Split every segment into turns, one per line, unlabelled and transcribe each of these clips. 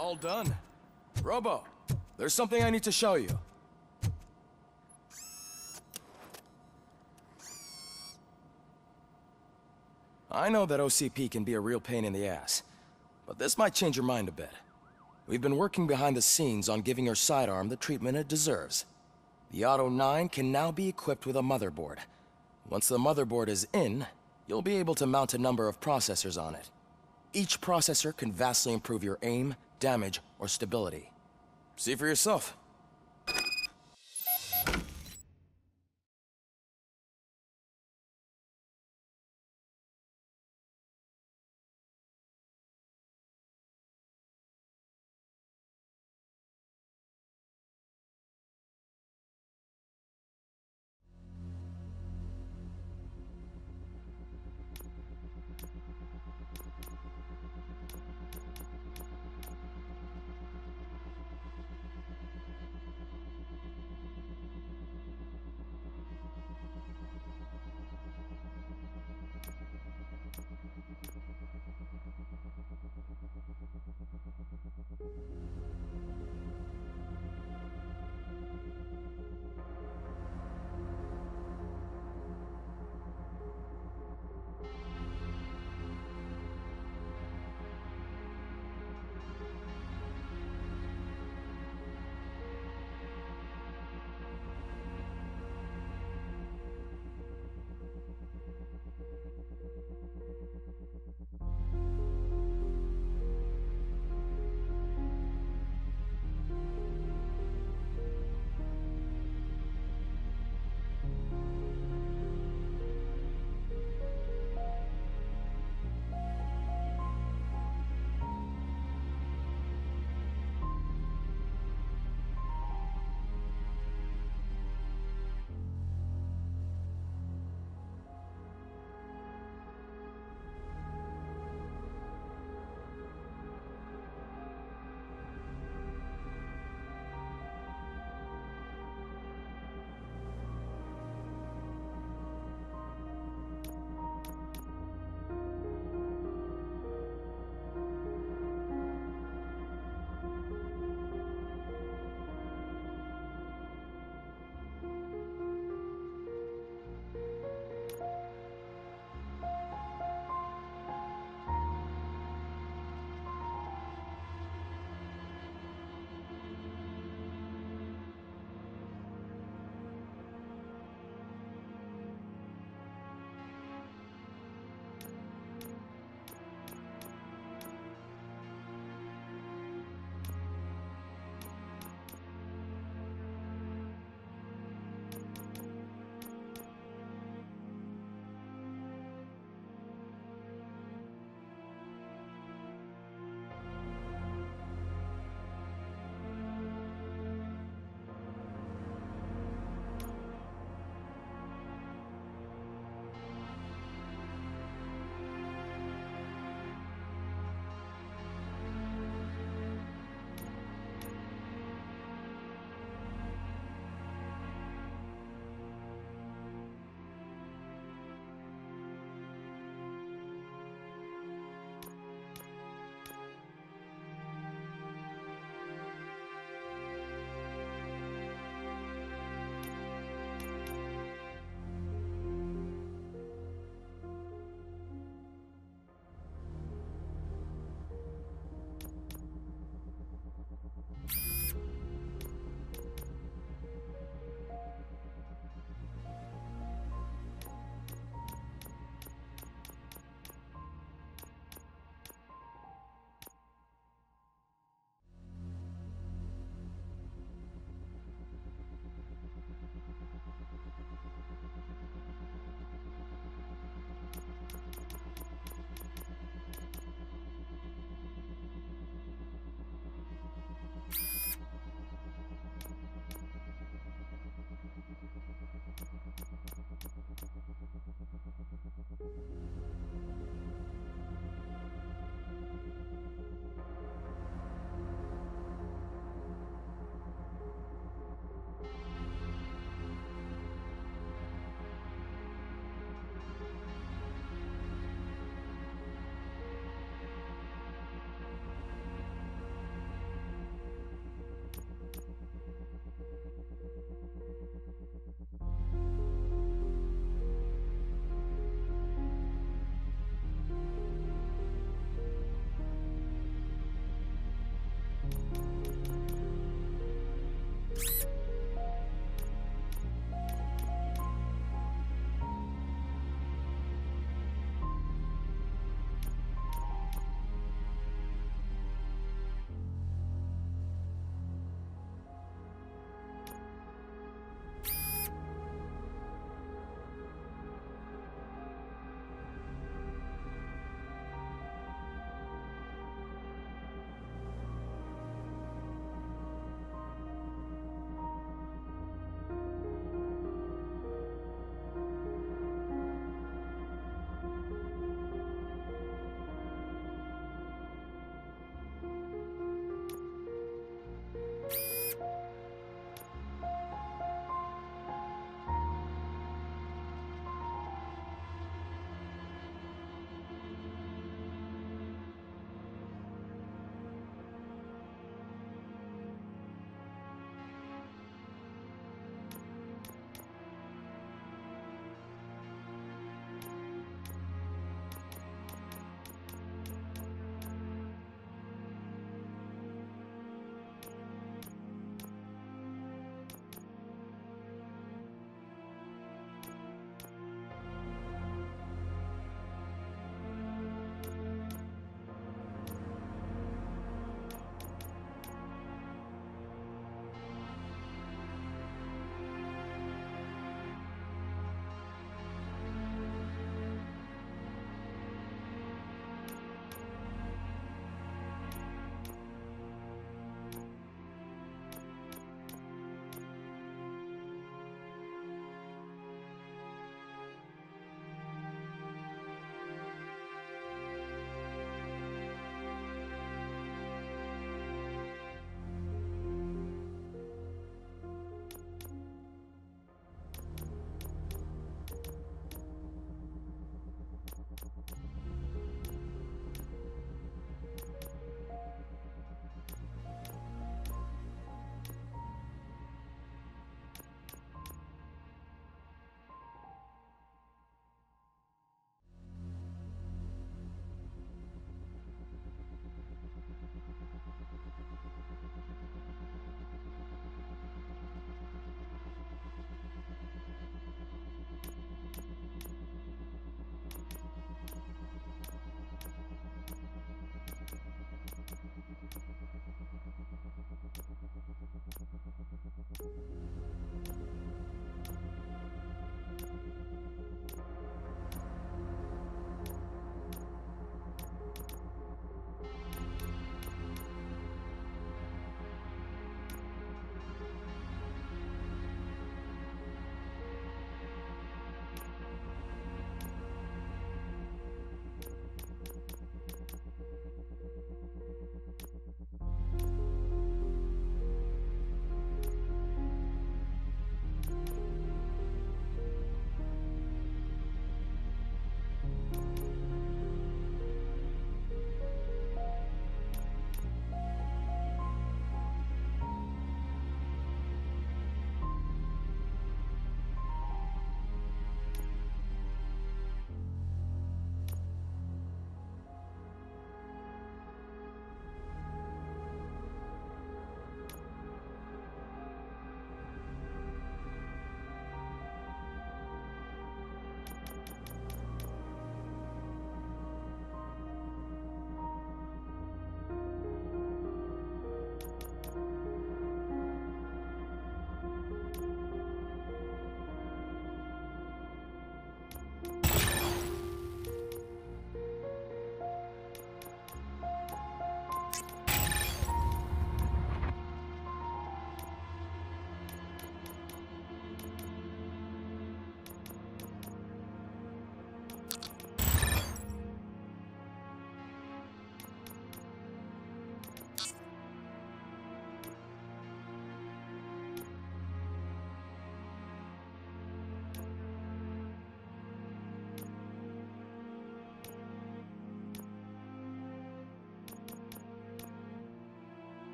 All done. Robo, there's something I need to show you. I know that OCP can be a real pain in the ass, but this might change your mind a bit. We've been working behind the scenes on giving your sidearm the treatment it deserves. The Auto 9 can now be equipped with a motherboard. Once the motherboard is in, you'll be able to mount a number of processors on it. Each processor can vastly improve your aim, damage, or stability. See for yourself.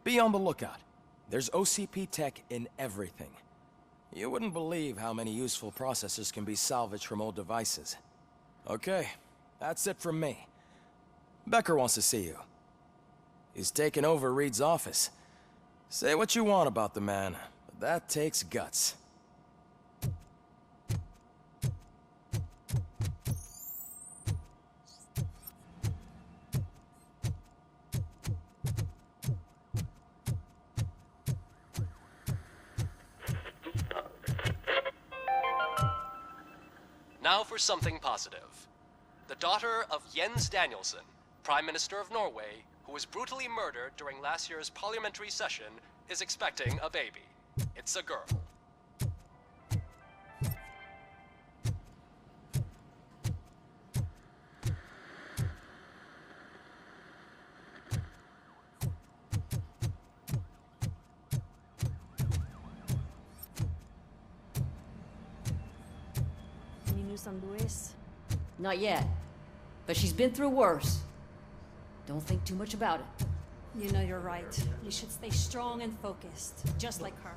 Be on the lookout. There's OCP tech in everything. You wouldn't believe how many useful processors can be salvaged from old devices. Okay, that's it from me. Becker wants to see you. He's taken over Reed's office. Say what you want about the man, but that takes guts.
Now for something positive. The daughter of Jens Danielson, Prime Minister of Norway, who was brutally murdered during last year's parliamentary session, is expecting a baby. It's a girl.
Any news on Luis?
Not yet. But she's been through worse. Don't think too much about it.
You know you're right. You should stay strong and focused, just like her.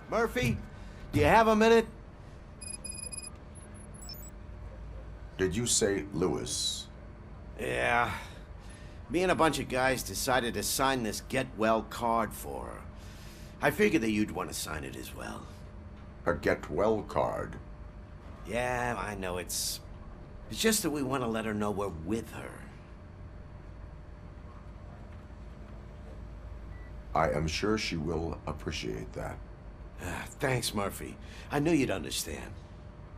Murphy, do you have a minute?
Did you say Lewis?
Yeah. Me and a bunch of guys decided to sign this get well card for her. I figured that you'd want to sign it as well.
A get well card?
Yeah, I know it's just that we want to let her know we're with her.
I am sure she will appreciate that.
Thanks, Murphy. I knew you'd understand.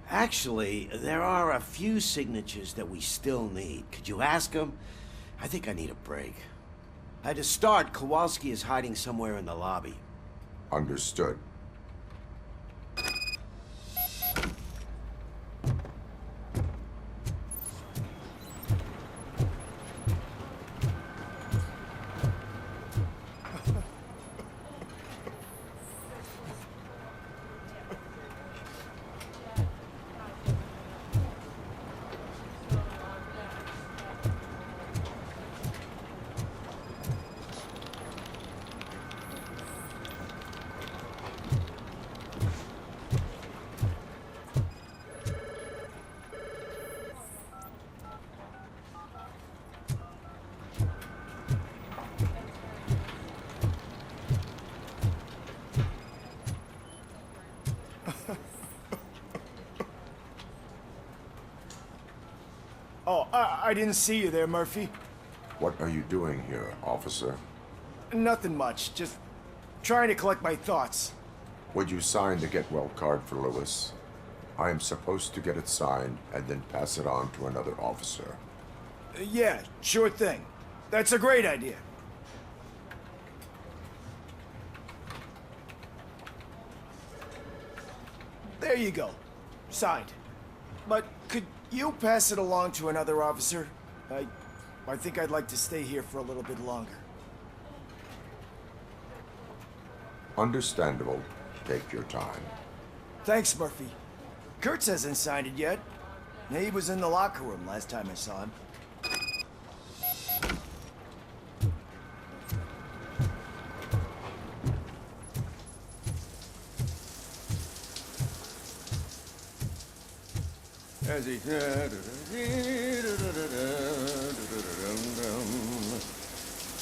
Actually, there are a few signatures that we still need. Could you ask them? I think I need a break. To start, Kowalski is hiding somewhere in the lobby.
Understood.
Oh, I didn't see you there, Murphy.
What are you doing here, officer?
Nothing much, just trying to collect my thoughts.
Would you sign the get well card for Lewis? I am supposed to get it signed and then pass it on to another officer.
Yeah, sure thing. That's a great idea. There you go. Signed. But could you pass it along to another officer? I think I'd like to stay here for a little bit longer.
Understandable. Take your time.
Thanks, Murphy. Kurtz hasn't signed it yet. He was in the locker room last time I saw him.
as he...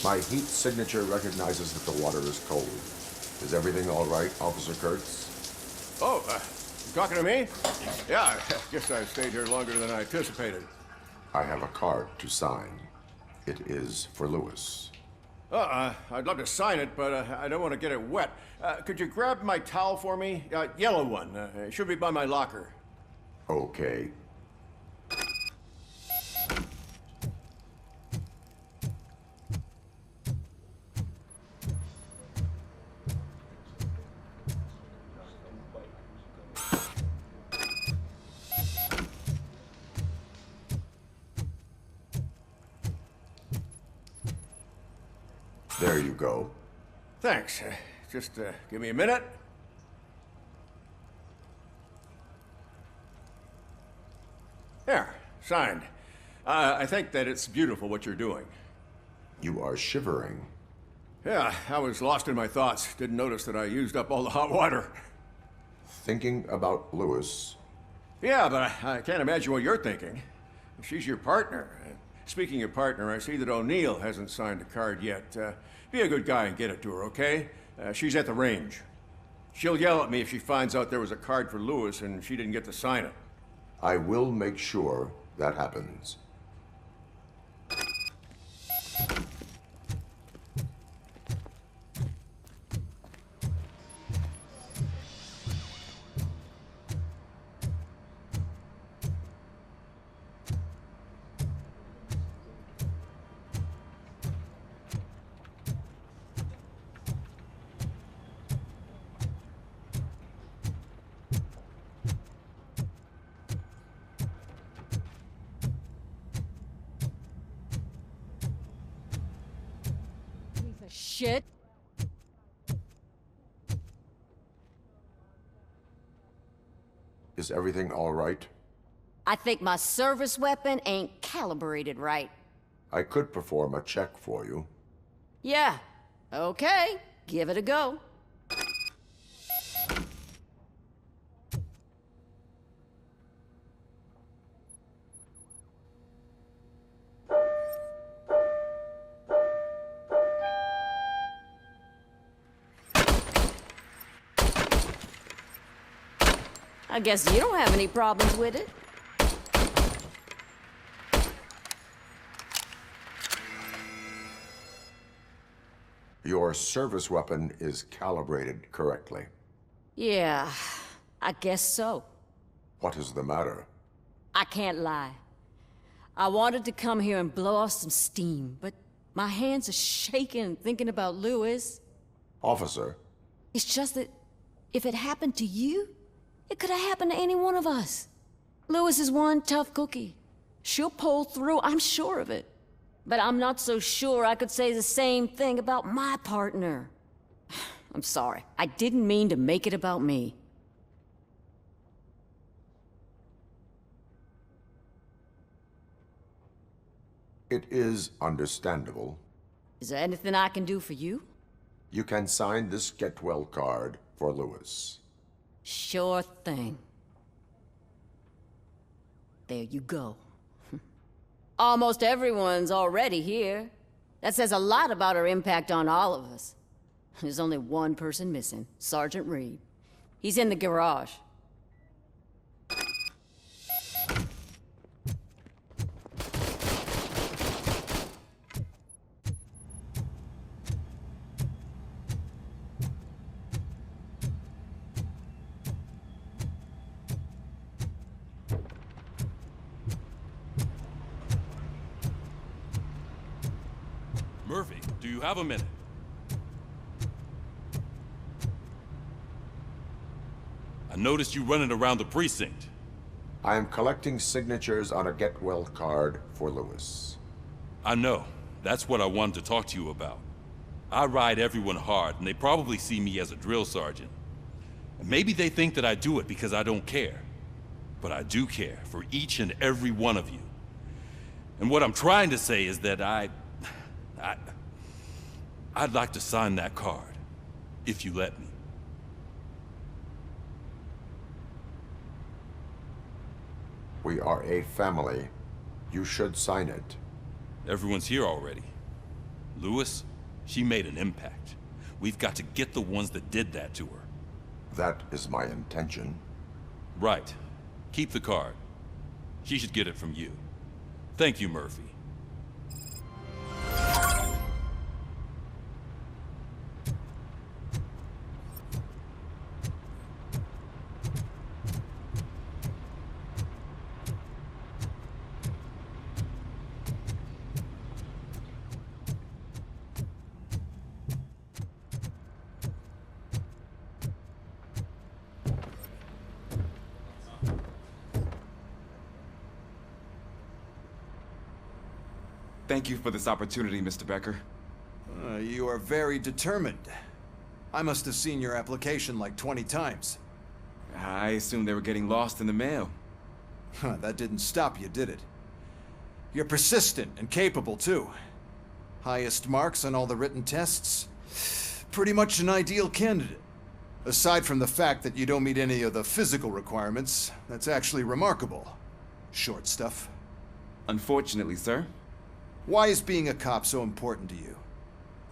My heat signature recognizes that the water is cold. Is everything all right, Officer Kurtz?
Oh, you talking to me? Yeah, I guess I stayed here longer than I anticipated.
I have a card to sign. It is for Lewis.
I'd love to sign it, but I don't want to get it wet. Could you grab my towel for me? Yellow one. It should be by my locker.
Okay. There you go.
Thanks. Just give me a minute. There, signed. I think that it's beautiful what you're doing.
You are shivering.
Yeah, I was lost in my thoughts. Didn't notice that I used up all the hot water.
Thinking about Lewis.
Yeah, but I can't imagine what you're thinking. She's your partner. Speaking of partner, I see that O'Neill hasn't signed a card yet. Be a good guy and get it to her, okay? She's at the range. She'll yell at me if she finds out there was a card for Lewis and she didn't get to sign it.
I will make sure that happens.
Shit.
Is everything all right?
I think my service weapon ain't calibrated right.
I could perform a check for you.
Yeah. Okay. Give it a go. I guess you don't have any problems with it.
Your service weapon is calibrated correctly.
Yeah, I guess so.
What is the matter?
I can't lie. I wanted to come here and blow off some steam, but my hands are shaking thinking about Lewis.
Officer,
It's just that if it happened to you, it could have happened to any one of us. Lewis is one tough cookie. She'll pull through, I'm sure of it. But I'm not so sure I could say the same thing about my partner. I'm sorry. I didn't mean to make it about me.
it is understandable.
Is there anything I can do for you?
You can sign this get well card for Lewis.
Sure thing. There you go. Almost everyone's already here. That says a lot about her impact on all of us. There's only one person missing, Sergeant Reed. He's in the garage.
Murphy, do you have a minute? I noticed you running around the precinct.
I am collecting signatures on a get well card for Lewis.
I know. That's what I wanted to talk to you about. I ride everyone hard, and they probably see me as a drill sergeant. And maybe they think that I do it because I don't care. But I do care for each and every one of you. And what I'm trying to say is that I'd like to sign that card, if you let me.
We are a family. You should sign it.
Everyone's here already. Lewis, she made an impact. We've got to get the ones that did that to her.
That is my intention.
Right. Keep the card. She should get it from you. Thank you, Murphy.
Thank you for this opportunity, Mr. Becker.
You are very determined. I must have seen your application like 20 times.
I assumed they were getting lost in the mail.
That didn't stop you, did it? You're persistent and capable, too. Highest marks on all the written tests. Pretty much an ideal candidate. Aside from the fact that you don't meet any of the physical requirements, that's actually remarkable. Short stuff.
Unfortunately, sir.
Why is being a cop so important to you?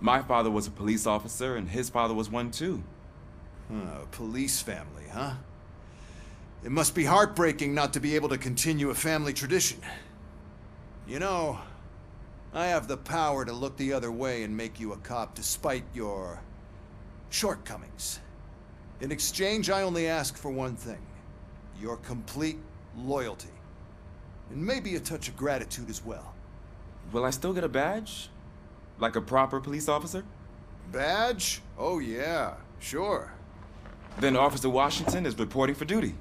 My father was a police officer, and his father was one too.
A police family, huh? It must be heartbreaking not to be able to continue a family tradition. You know, I have the power to look the other way and make you a cop despite your shortcomings. In exchange, I only ask for one thing. Your complete loyalty. And maybe a touch of gratitude as well.
Will I still get a badge? Like a proper police officer?
Badge? Oh yeah, sure.
Then Officer Washington is reporting for duty.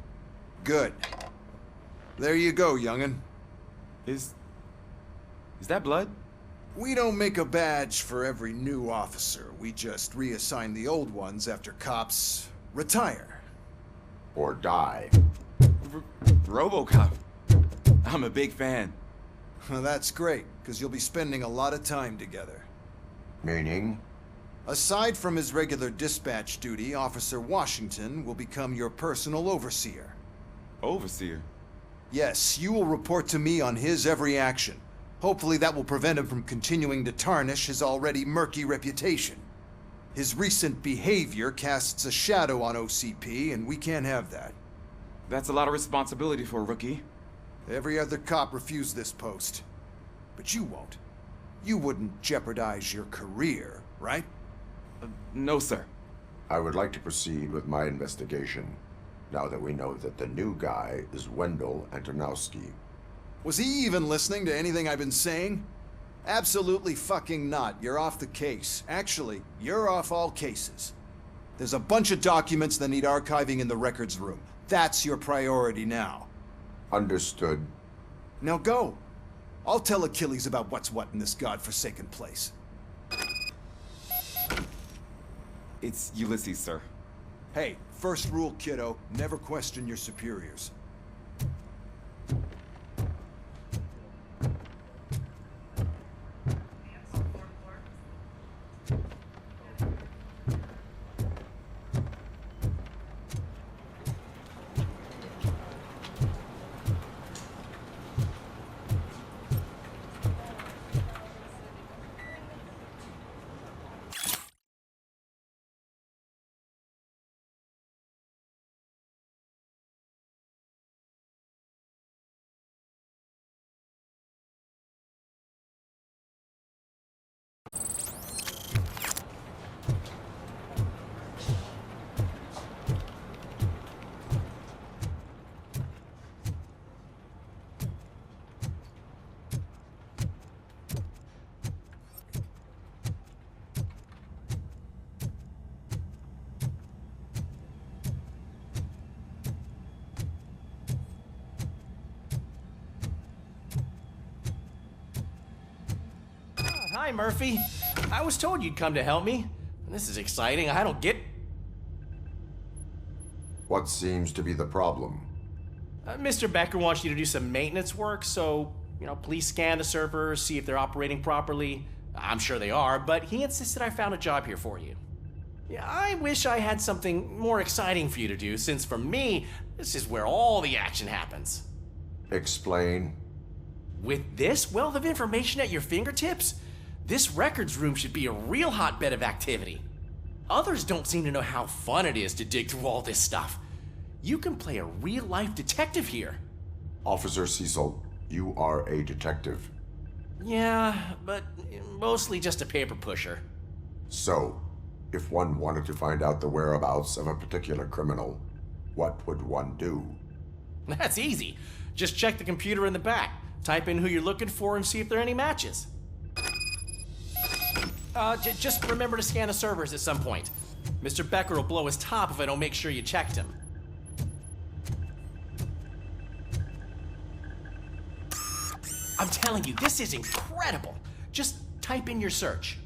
Good. There you go, young'un.
Is that blood?
We don't make a badge for every new officer. We just reassign the old ones after cops retire.
Or die.
Robocop. I'm a big fan.
Well, that's great, because you'll be spending a lot of time together.
Meaning?
Aside from his regular dispatch duty, Officer Washington will become your personal overseer.
Overseer?
Yes, you will report to me on his every action. Hopefully that will prevent him from continuing to tarnish his already murky reputation. His recent behavior casts a shadow on OCP, and we can't have that.
That's a lot of responsibility for a rookie.
Every other cop refused this post. But you won't. You wouldn't jeopardize your career, right?
No, sir.
I would like to proceed with my investigation, now that we know that the new guy is Wendell Antonowski.
Was he even listening to anything I've been saying? Absolutely fucking not. You're off the case. Actually, you're off all cases. There's a bunch of documents that need archiving in the records room. That's your priority now.
Understood.
Now go. I'll tell Achilles about what's what in this godforsaken place.
It's Ulysses, sir.
Hey, first rule, kiddo, never question your superiors.
Hi, Murphy. I was told you'd come to help me. This is exciting. I don't get...
What seems to be the problem?
Mr. Becker wants you to do some maintenance work, so, please scan the servers, see if they're operating properly. I'm sure they are, but he insisted I found a job here for you. Yeah, I wish I had something more exciting for you to do, since for me, this is where all the action happens.
Explain.
With this wealth of information at your fingertips, this records room should be a real hotbed of activity. Others don't seem to know how fun it is to dig through all this stuff. You can play a real-life detective here.
Officer Cecil, you are a detective.
Yeah, but mostly just a paper pusher.
So, if one wanted to find out the whereabouts of a particular criminal, what would one do?
That's easy. Just check the computer in the back, type in who you're looking for, and see if there are any matches. Just remember to scan the servers at some point. Mr. Becker will blow his top if I don't make sure you checked him. I'm telling you, this is incredible. Just type in your search.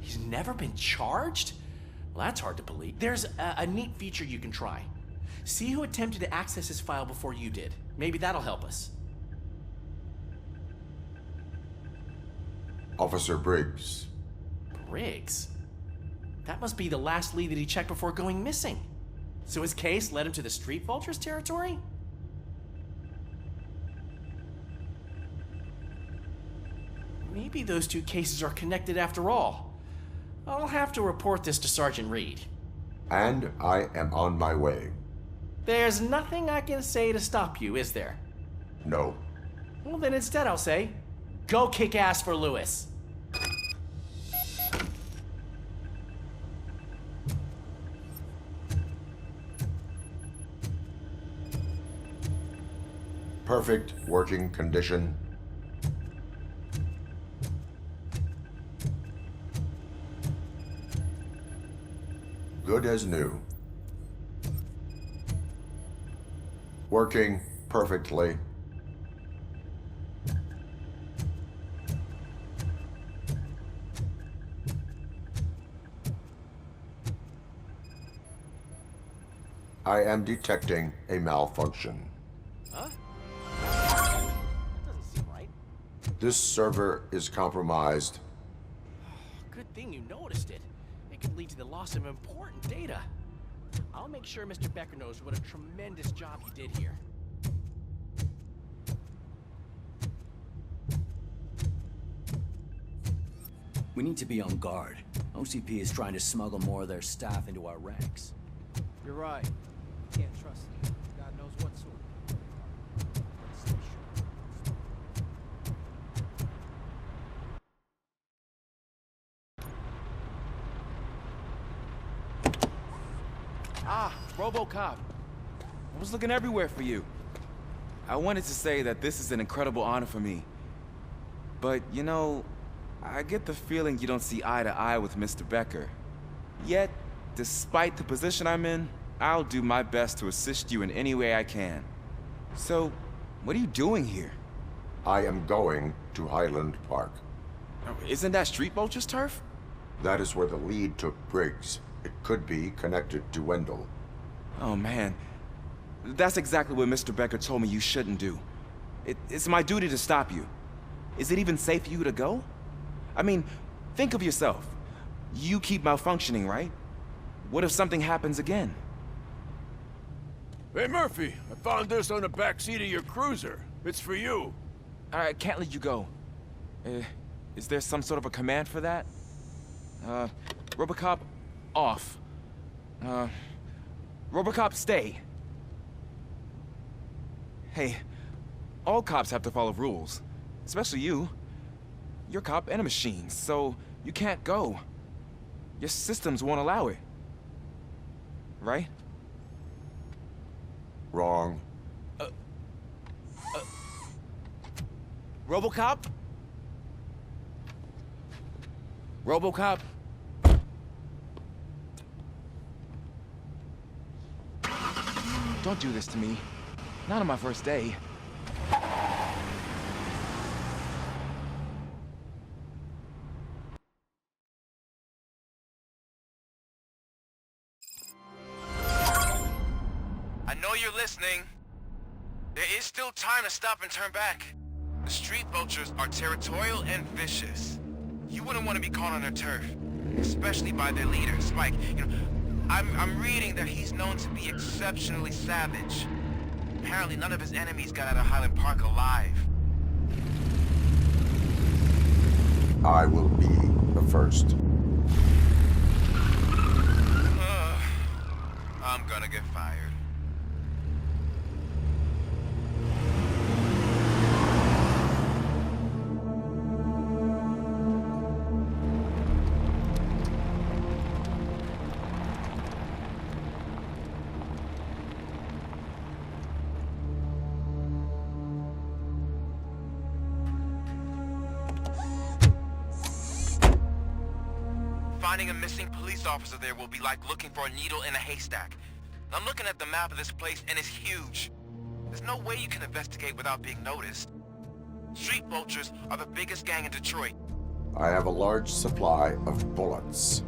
He's never been charged? Well, that's hard to believe. There's a neat feature you can try. See who attempted to access his file before you did. Maybe that'll help us.
Officer Briggs.
Briggs? That must be the last lead that he checked before going missing. So his case led him to the Street Vultures territory? Maybe those two cases are connected after all. I'll have to report this to Sergeant Reed.
And I am on my way.
There's nothing I can say to stop you, is there?
No.
Well, then instead I'll say, go kick ass for Lewis.
Perfect working condition. Good as new. Working perfectly. I am detecting a malfunction.
Huh? That doesn't seem right.
This server is compromised.
Good thing you noticed it. It could lead to the loss of important data. I'll make sure Mr. Becker knows what a tremendous job you did here.
We need to be on guard. OCP is trying to smuggle more of their staff into our ranks.
You're right. Can't trust them. God knows what sort. Stay sharp.
Ah, Robocop. I was looking everywhere for you. I wanted to say that this is an incredible honor for me. But, you know, I get the feeling you don't see eye to eye with Mr. Becker. Yet, despite the position I'm in, I'll do my best to assist you in any way I can. So, what are you doing here?
I am going to Highland Park.
Isn't that Street Vulture's turf?
That is where the lead took Briggs. It could be connected to Wendell.
Oh, man. That's exactly what Mr. Becker told me you shouldn't do. It's my duty to stop you. Is it even safe for you to go? I mean, think of yourself. You keep malfunctioning, right? What if something happens again?
Hey, Murphy, I found this on the back seat of your cruiser. It's for you.
I can't let you go. Is there some sort of a command for that? Robocop, off. Robocop, stay. Hey, all cops have to follow rules. Especially you. You're a cop and a machine, so you can't go. Your systems won't allow it. Right?
Wrong.
Robocop? Robocop? Don't do this to me. Not on my first day.
you're listening. There is still time to stop and turn back. The street vultures are territorial and vicious. You wouldn't want to be caught on their turf, especially by their leader, Spike. You know, I'm reading that he's known to be exceptionally savage. Apparently none of his enemies got out of Highland Park alive.
I will be the first.
I'm gonna get fired. Finding a missing police officer there will be like looking for a needle in a haystack. I'm looking at the map of this place and it's huge. There's no way you can investigate without being noticed. Street vultures are the biggest gang in Detroit.
I have a large supply of bullets.